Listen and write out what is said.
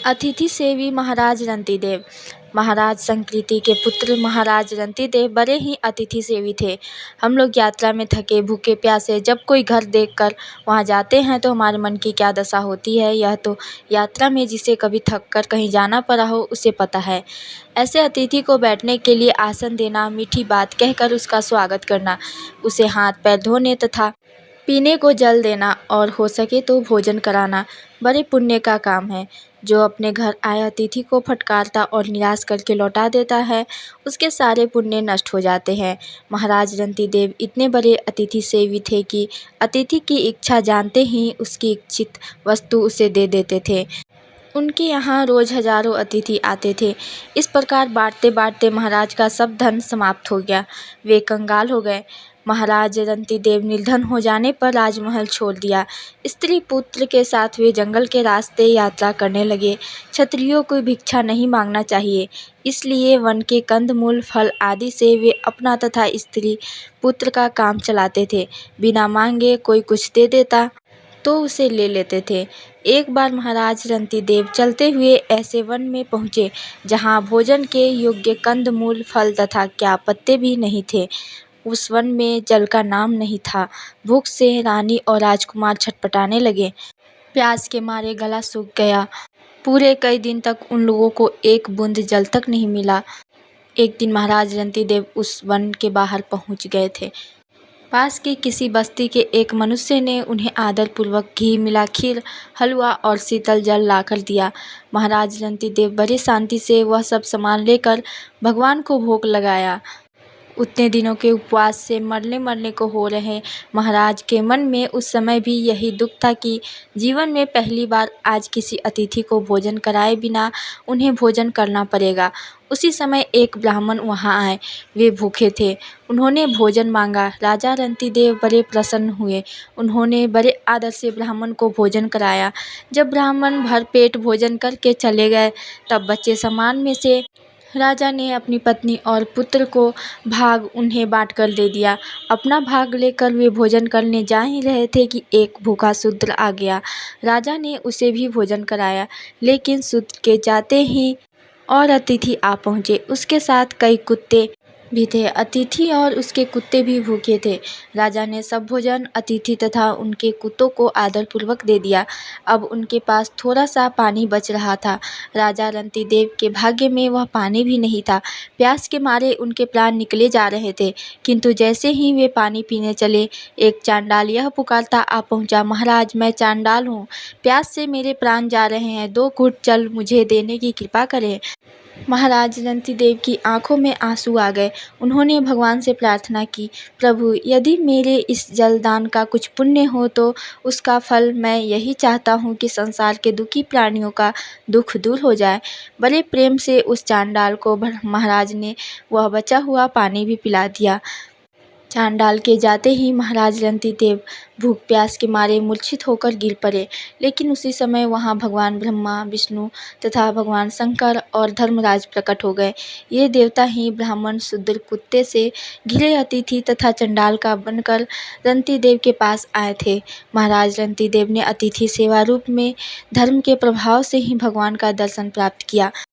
अतिथि सेवी महाराज रंतिदेव। महाराज संकृति के पुत्र महाराज रंतिदेव बड़े ही अतिथि सेवी थे। हम लोग यात्रा में थके भूखे प्यासे जब कोई घर देखकर वहाँ जाते हैं तो हमारे मन की क्या दशा होती है, यह तो यात्रा में जिसे कभी थक कर कहीं जाना पड़ा हो उसे पता है। ऐसे अतिथि को बैठने के लिए आसन देना, मीठी बात कहकर उसका स्वागत करना, उसे हाथ पैर धोने तथा पीने को जल देना और हो सके तो भोजन कराना बड़े पुण्य का काम है। जो अपने घर आए अतिथि को फटकारता और निराश करके लौटा देता है, उसके सारे पुण्य नष्ट हो जाते हैं। महाराज रंतिदेव इतने बड़े अतिथि सेवी थे कि अतिथि की इच्छा जानते ही उसकी इच्छित वस्तु उसे दे देते थे। उनके यहाँ रोज हजारों अतिथि आते थे। इस प्रकार बांटते बांटते महाराज का सब धन समाप्त हो गया। वे कंगाल हो गए। महाराज रंतिदेव निर्धन हो जाने पर राजमहल छोड़ दिया। स्त्री पुत्र के साथ वे जंगल के रास्ते यात्रा करने लगे। क्षत्रियों को भिक्षा नहीं मांगना चाहिए, इसलिए वन के कंदमूल फल आदि से वे अपना तथा स्त्री पुत्र का काम चलाते थे। बिना मांगे कोई कुछ दे देता तो उसे ले लेते थे। एक बार महाराज रंतिदेव चलते हुए ऐसे वन में पहुँचे जहाँ भोजन के योग्य कंदमूल फल तथा क्या पत्ते भी नहीं थे। उस वन में जल का नाम नहीं था। भूख से रानी और राजकुमार छटपटाने लगे। प्यास के मारे गला सूख गया। पूरे कई दिन तक उन लोगों को एक बूंद जल तक नहीं मिला। एक दिन महाराज रंतिदेव उस वन के बाहर पहुंच गए थे। पास की किसी बस्ती के एक मनुष्य ने उन्हें आदरपूर्वक घी मिला खीर, हलवा और शीतल जल लाकर दिया। महाराज रंतिदेव बड़े शांति से वह सब सामान लेकर भगवान को भोग लगाया। उतने दिनों के उपवास से मरने मरने को हो रहे महाराज के मन में उस समय भी यही दुख था कि जीवन में पहली बार आज किसी अतिथि को भोजन कराए बिना उन्हें भोजन करना पड़ेगा। उसी समय एक ब्राह्मण वहां आए। वे भूखे थे। उन्होंने भोजन मांगा। राजा रंतिदेव बड़े प्रसन्न हुए। उन्होंने बड़े आदर से ब्राह्मण को भोजन कराया। जब ब्राह्मण भरपेट भोजन करके चले गए तब बचे सामान में से राजा ने अपनी पत्नी और पुत्र को भाग उन्हें बांटकर दे दिया। अपना भाग लेकर वे भोजन करने जा ही रहे थे कि एक भूखा शूद्र आ गया। राजा ने उसे भी भोजन कराया, लेकिन शूद्र के जाते ही और अतिथि आ पहुँचे। उसके साथ कई कुत्ते भी थे। अतिथि और उसके कुत्ते भी भूखे थे। राजा ने सब भोजन अतिथि तथा उनके कुत्तों को आदरपूर्वक दे दिया। अब उनके पास थोड़ा सा पानी बच रहा था। राजा रंतिदेव के भाग्य में वह पानी भी नहीं था। प्यास के मारे उनके प्राण निकले जा रहे थे, किंतु जैसे ही वे पानी पीने चले, एक चांडाल यह पुकारता आ पहुँचा, महाराज मैं चांडाल हूँ, प्यास से मेरे प्राण जा रहे हैं, 2 घूंट जल मुझे देने की कृपा करें। महाराज रंतिदेव की आंखों में आंसू आ गए। उन्होंने भगवान से प्रार्थना की, प्रभु यदि मेरे इस जलदान का कुछ पुण्य हो तो उसका फल मैं यही चाहता हूँ कि संसार के दुखी प्राणियों का दुख दूर हो जाए। बड़े प्रेम से उस चांडाल को महाराज ने वह बचा हुआ पानी भी पिला दिया। चांडाल के जाते ही महाराज रंतिदेव भूख प्यास के मारे मूर्छित होकर गिर पड़े। लेकिन उसी समय वहां भगवान ब्रह्मा, विष्णु तथा भगवान शंकर और धर्मराज प्रकट हो गए। ये देवता ही ब्राह्मण, शूद्र, कुत्ते से घिरे अतिथि तथा चंडाल का बनकर रंतिदेव के पास आए थे। महाराज रंतिदेव ने अतिथि सेवा रूप में धर्म के प्रभाव से ही भगवान का दर्शन प्राप्त किया।